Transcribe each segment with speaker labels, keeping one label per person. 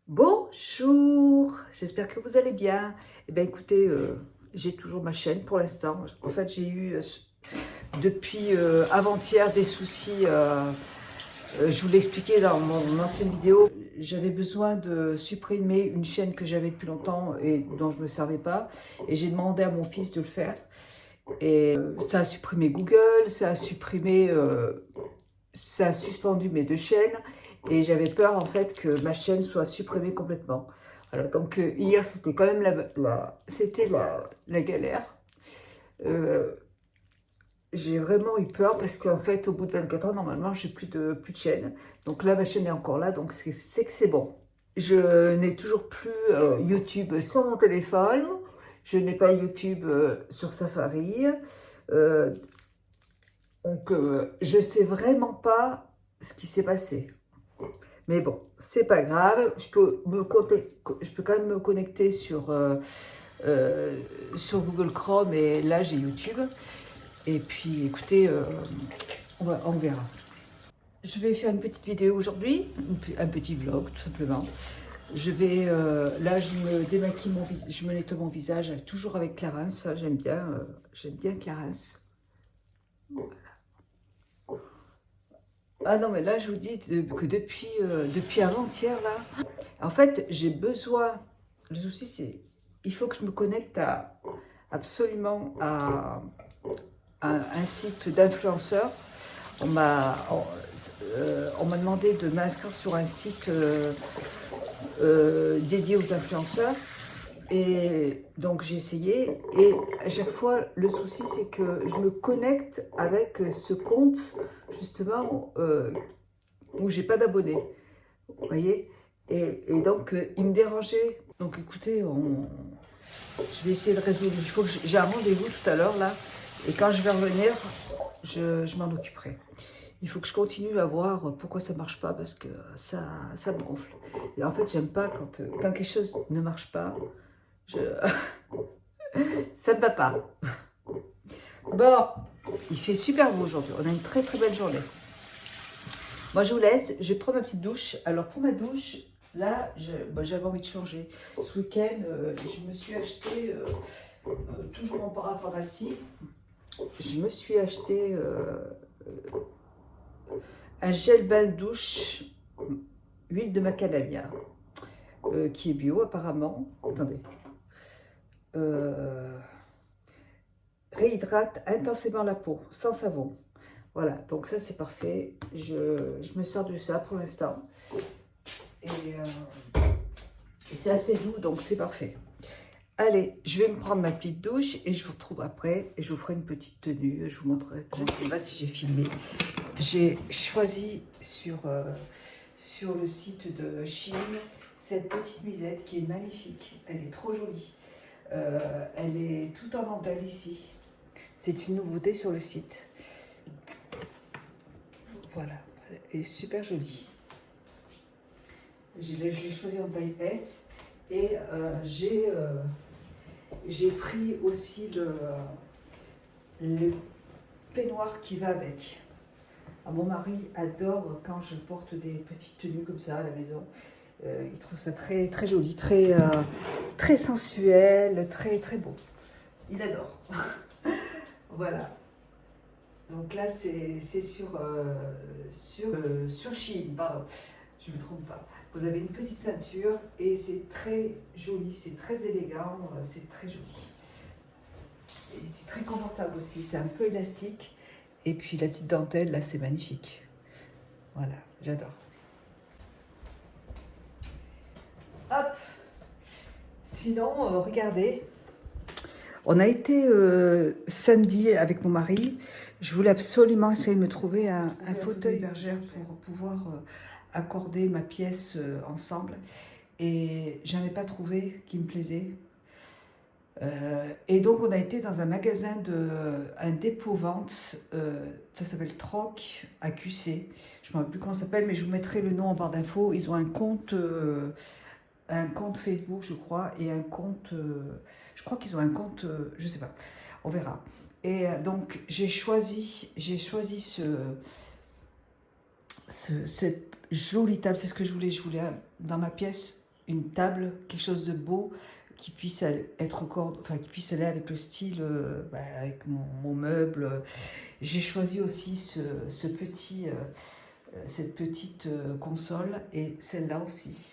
Speaker 1: Bonjour, j'espère que vous allez bien. Eh bien écoutez, j'ai toujours ma chaîne pour l'instant. En fait, j'ai eu depuis avant-hier des soucis. Je vous l'ai expliqué dans mon ancienne vidéo. J'avais besoin de supprimer une chaîne que j'avais depuis longtemps et dont je ne me servais pas. Et j'ai demandé à mon fils de le faire. Et ça a supprimé Google, ça a suspendu mes deux chaînes. Et j'avais peur en fait que ma chaîne soit supprimée complètement. Alors, donc hier c'était quand même la galère. Euh, j'ai vraiment eu peur parce qu'en fait au bout de 24 heures normalement j'ai plus de chaîne. Donc là ma chaîne est encore là, donc c'est que c'est bon. Je n'ai toujours plus YouTube sur mon téléphone. Je n'ai pas YouTube sur Safari. Euh, je sais vraiment pas ce qui s'est passé. Mais bon, c'est pas grave. Je peux quand même me connecter sur Google Chrome et là j'ai YouTube. Et puis écoutez, on verra. Je vais faire une petite vidéo aujourd'hui, un petit vlog tout simplement. Là je me démaquille je me nettoie mon visage toujours avec Clarins. Ça j'aime bien Clarins. Ah non mais là je vous dis que depuis avant-hier là, en fait j'ai besoin. Le souci c'est, il faut que je me connecte absolument à un site d'influenceurs. On m'a demandé de m'inscrire sur un site dédié aux influenceurs. Et donc j'ai essayé et à chaque fois le souci c'est que je me connecte avec ce compte justement où j'ai pas d'abonnés, vous voyez, et donc il me dérangeait. Donc écoutez, je vais essayer de résoudre. Il faut que j'ai un rendez-vous tout à l'heure là et quand je vais revenir je m'en occuperai. Il faut que je continue à voir pourquoi ça marche pas parce que ça me gonfle. Et en fait j'aime pas quand quelque chose ne marche pas. Je... Ça ne va pas. Bon, il fait super beau aujourd'hui. On a une très très belle journée. Moi, je vous laisse. Je prends ma petite douche. Alors, pour ma douche, là, j'avais envie de changer. Ce week-end, je me suis acheté, toujours en parapharmacie, je me suis acheté un gel bain de douche, huile de macadamia, qui est bio apparemment. Attendez. Réhydrate intensément la peau, sans savon. Voilà, donc ça c'est parfait. Je me sers de ça pour l'instant. Et c'est assez doux, donc c'est parfait. Allez, je vais me prendre ma petite douche et je vous retrouve après. Et je vous ferai une petite tenue. Je vous montrerai. Je ne sais pas si j'ai filmé. J'ai choisi sur le site de Shein cette petite nuisette qui est magnifique. Elle est trop jolie. Elle est tout en dentelle ici. C'est une nouveauté sur le site. Voilà, elle est super jolie. Je l'ai choisi en taille S et j'ai pris aussi le peignoir qui va avec. Alors, mon mari adore quand je porte des petites tenues comme ça à la maison. Il trouve ça très, très joli, très sensuel, très, très beau. Il adore. Voilà. Donc là, c'est sur Shein, pardon. Je ne me trompe pas. Vous avez une petite ceinture et c'est très joli, c'est très élégant, c'est très joli. Et c'est très confortable aussi, c'est un peu élastique. Et puis la petite dentelle, là, c'est magnifique. Voilà, j'adore. Hop! Sinon, regardez, on a été samedi avec mon mari. Je voulais absolument essayer de me trouver un fauteuil bergère pour pouvoir accorder ma pièce ensemble. Et j'en ai pas trouvé qui me plaisait. Et donc on a été dans un magasin un dépôt-vente, ça s'appelle Troc à QC. Je ne me rappelle plus comment ça s'appelle, mais je vous mettrai le nom en barre d'infos. Ils ont un compte Facebook, je crois, et un compte, je crois qu'ils ont un compte, je sais pas, on verra. Et donc j'ai choisi cette jolie table, c'est ce que je voulais dans ma pièce une table, quelque chose de beau, qui puisse être enfin, qui puisse aller avec le style, avec mon meuble. J'ai choisi aussi cette petite console et celle-là aussi.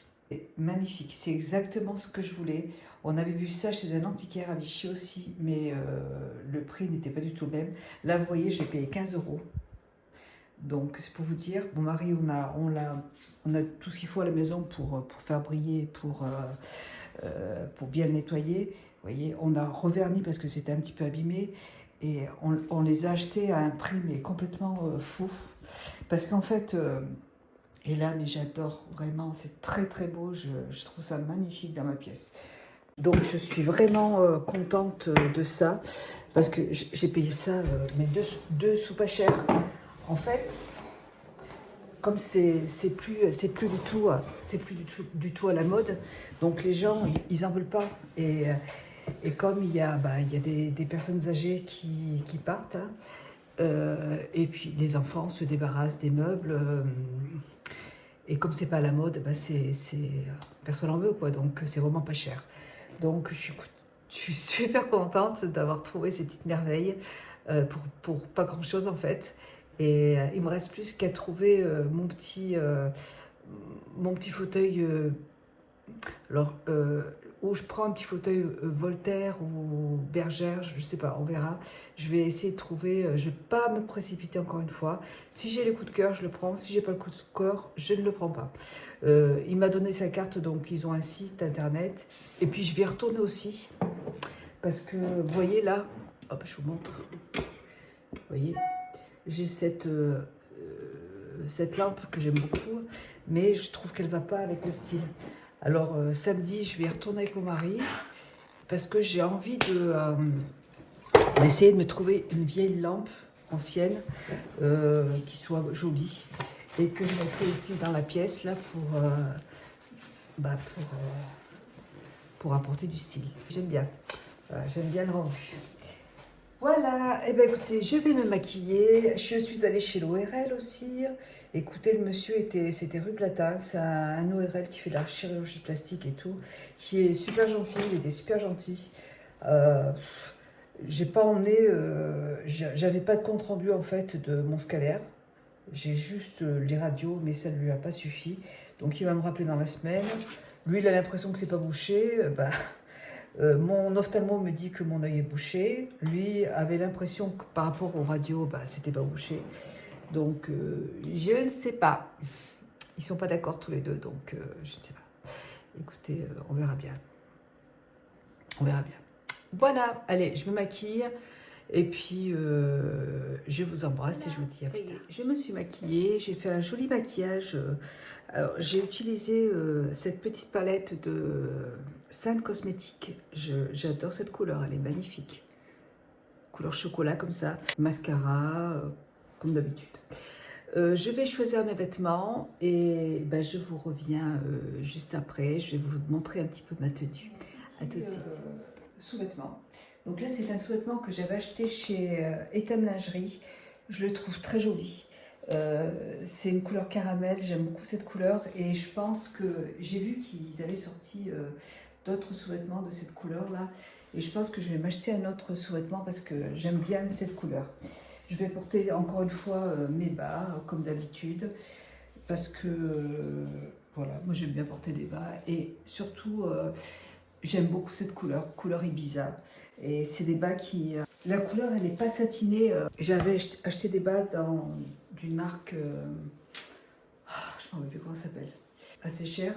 Speaker 1: Magnifique, c'est exactement ce que je voulais. On avait vu ça chez un antiquaire à Vichy aussi, mais le prix n'était pas du tout le même. Là, vous voyez, je l'ai payé 15 euros. Donc, c'est pour vous dire, mon mari, on a tout ce qu'il faut à la maison pour faire briller, pour bien le nettoyer. Vous voyez, on a reverni parce que c'était un petit peu abîmé et on les a achetés à un prix mais complètement fou. Parce qu'en fait, et là, mais j'adore vraiment, c'est très très beau, je trouve ça magnifique dans ma pièce. Donc je suis vraiment contente de ça, parce que j'ai payé ça, mais deux sous pas cher. En fait, comme c'est plus du tout à la mode, donc les gens, ils en veulent pas. Et comme il y a des personnes âgées qui partent, hein, et puis les enfants se débarrassent des meubles, et comme c'est pas à la mode, personne n'en veut, quoi, donc c'est vraiment pas cher. Donc je suis super contente d'avoir trouvé ces petites merveilles pour pas grand chose en fait. Et il me reste plus qu'à trouver mon petit fauteuil, alors, où je prends un petit fauteuil Voltaire ou Bergère, je ne sais pas, on verra. Je vais essayer de trouver, je ne vais pas me précipiter encore une fois. Si j'ai les coups de cœur, je le prends. Si j'ai pas le coup de cœur, je ne le prends pas. Il m'a donné sa carte, donc ils ont un site internet. Et puis je vais y retourner aussi, parce que vous voyez là, hop, je vous montre. Vous voyez, j'ai cette lampe que j'aime beaucoup, mais je trouve qu'elle ne va pas avec le style. Alors samedi, je vais y retourner avec mon mari parce que j'ai envie d'essayer de me trouver une vieille lampe ancienne qui soit jolie et que je mettrai aussi dans la pièce là pour apporter du style. J'aime bien. Voilà, j'aime bien le rendu. Voilà, et bien écoutez, je vais me maquiller. Je suis allée chez l'ORL aussi. Écoutez, le monsieur c'était rue Plata. C'est un ORL qui fait de la chirurgie plastique et tout, qui est super gentil. Il était super gentil. J'ai pas emmené, j'avais pas de compte rendu en fait de mon scalaire. J'ai juste les radios, mais ça ne lui a pas suffi. Donc il va me rappeler dans la semaine. Lui, il a l'impression que c'est pas bouché. Mon ophtalmo me dit que mon œil est bouché. Lui avait l'impression que par rapport aux radios, c'était pas bouché. Donc, je ne sais pas. Ils sont pas d'accord tous les deux, donc je ne sais pas. Écoutez, on verra bien. On verra bien. Voilà, allez, je me maquille. Et puis, je vous embrasse et je vous dis à plus tard. Je me suis maquillée, j'ai fait un joli maquillage. Alors, j'ai utilisé cette petite palette de Sun Cosmétiques. J'adore cette couleur, elle est magnifique. Couleur chocolat comme ça. Mascara, comme d'habitude. Je vais choisir mes vêtements et je vous reviens juste après. Je vais vous montrer un petit peu ma tenue. A tout de suite. Sous-vêtements. Donc là, c'est un sous-vêtement que j'avais acheté chez Etam Lingerie. Je le trouve très joli. C'est une couleur caramel, j'aime beaucoup cette couleur. Et je pense que j'ai vu qu'ils avaient sorti d'autres sous-vêtements de cette couleur-là. Et je pense que je vais m'acheter un autre sous-vêtement parce que j'aime bien cette couleur. Je vais porter encore une fois mes bas, comme d'habitude. Parce que, voilà, moi j'aime bien porter des bas. Et surtout, j'aime beaucoup cette couleur Ibiza. Et c'est des bas qui... la couleur, elle n'est pas satinée. J'avais acheté des bas d'une marque... je ne me rappelle plus comment ça s'appelle. Assez cher.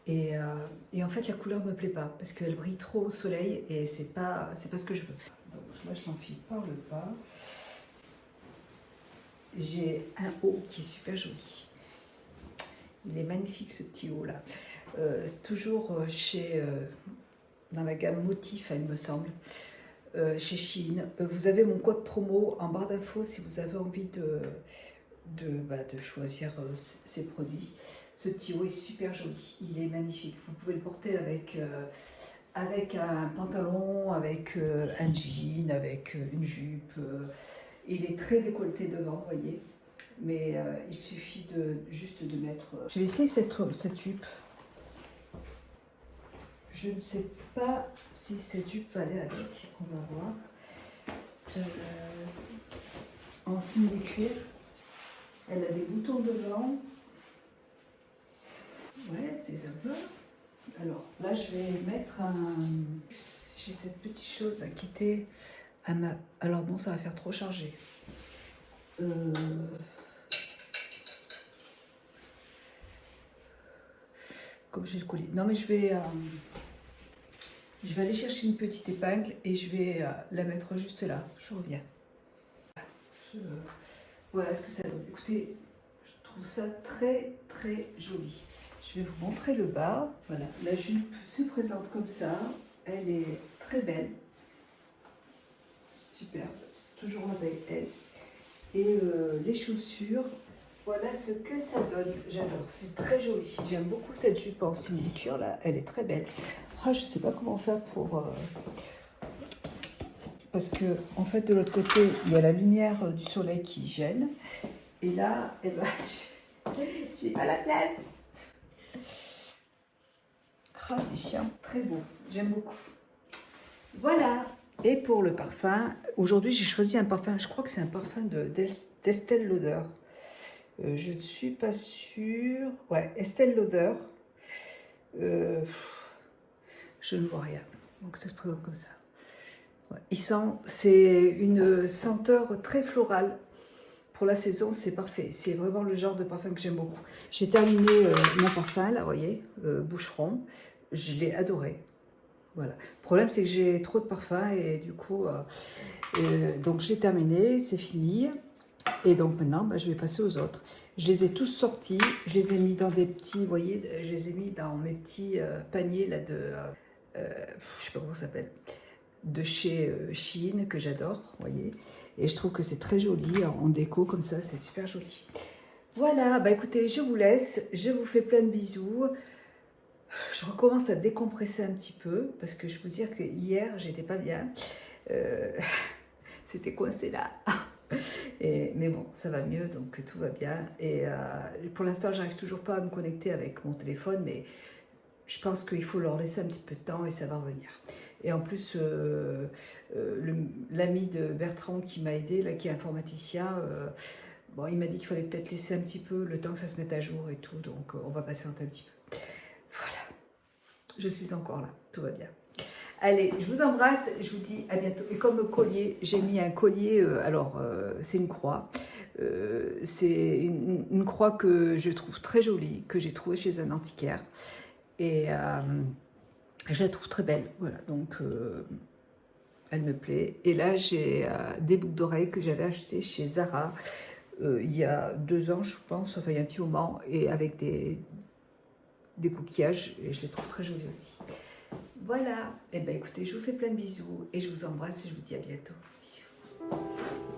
Speaker 1: Et en fait, la couleur ne me plaît pas. Parce qu'elle brille trop au soleil et c'est pas ce que je veux. Donc là, je l'enfile par le bas. J'ai un haut qui est super joli. Il est magnifique, ce petit haut-là. C'est toujours dans la gamme Motif, il me semble, chez Shein. Vous avez mon code promo en barre d'infos si vous avez envie de choisir ces produits. Ce petit haut est super joli, il est magnifique. Vous pouvez le porter avec un pantalon, avec un jean, avec une jupe. Il est très décolleté devant, vous voyez. Mais il suffit juste de mettre... Je vais essayer cette jupe. Je ne sais pas si cette jupe va aller avec, on va voir. En simili-cuir. Elle a des boutons devant. Ouais, c'est sympa. Alors là, je vais mettre un... J'ai cette petite chose qui était à ma... Alors non, ça va faire trop chargé. Comme j'ai le collier. Non, mais je vais aller chercher une petite épingle et je vais la mettre juste là. Je reviens. Voilà ce que ça donne. Écoutez, je trouve ça très très joli. Je vais vous montrer le bas. Voilà, la jupe se présente comme ça. Elle est très belle. Superbe. Toujours la taille S. Et les chaussures, voilà ce que ça donne. J'adore, c'est très joli. J'aime beaucoup cette jupe en simili-cuir là. Elle est très belle. Ah, je ne sais pas comment faire pour... Parce que, en fait, de l'autre côté, il y a la lumière du soleil qui gêne. Et là, eh ben, j'ai pas la place. Ah, c'est chiant. Très beau. J'aime beaucoup. Voilà. Et pour le parfum, aujourd'hui, j'ai choisi un parfum. Je crois que c'est un parfum d'Estée Lauder. Je ne suis pas sûre. Ouais, Estée Lauder. Je ne vois rien. Donc, ça se présente comme ça. Ouais. C'est une senteur très florale. Pour la saison, c'est parfait. C'est vraiment le genre de parfum que j'aime beaucoup. J'ai terminé mon parfum, là, vous voyez, Boucheron. Je l'ai adoré. Voilà. Le problème, c'est que j'ai trop de parfums et du coup, donc j'ai terminé, c'est fini. Et donc maintenant, bah, je vais passer aux autres. Je les ai tous sortis. Je les ai mis dans des petits, vous voyez, je les ai mis dans mes petits paniers là de, je sais pas comment ça s'appelle, de chez Shein que j'adore, vous voyez. Et je trouve que c'est très joli en déco comme ça, c'est super joli. Voilà, bah écoutez, je vous laisse, je vous fais plein de bisous. Je recommence à décompresser un petit peu parce que je vous dire que hier, j'étais pas bien. C'était coincé là. Mais bon, ça va mieux, donc tout va bien. Et pour l'instant, j'arrive toujours pas à me connecter avec mon téléphone, mais je pense qu'il faut leur laisser un petit peu de temps et ça va revenir. Et en plus, l'ami de Bertrand qui m'a aidé, là, qui est informaticien, bon, il m'a dit qu'il fallait peut-être laisser un petit peu le temps que ça se mette à jour et tout, donc on va patienter un petit peu. Voilà, je suis encore là, tout va bien. Allez, je vous embrasse, je vous dis à bientôt. Et comme collier, j'ai mis un collier, c'est une croix. C'est une croix que je trouve très jolie, que j'ai trouvée chez un antiquaire. Et je la trouve très belle, voilà, donc elle me plaît. Et là, j'ai des boucles d'oreilles que j'avais achetées chez Zara il y a 2 ans, je pense, enfin il y a un petit moment, et avec des coquillages, et je les trouve très jolies aussi. Voilà, et bien écoutez, je vous fais plein de bisous, et je vous embrasse, et je vous dis à bientôt. Bisous.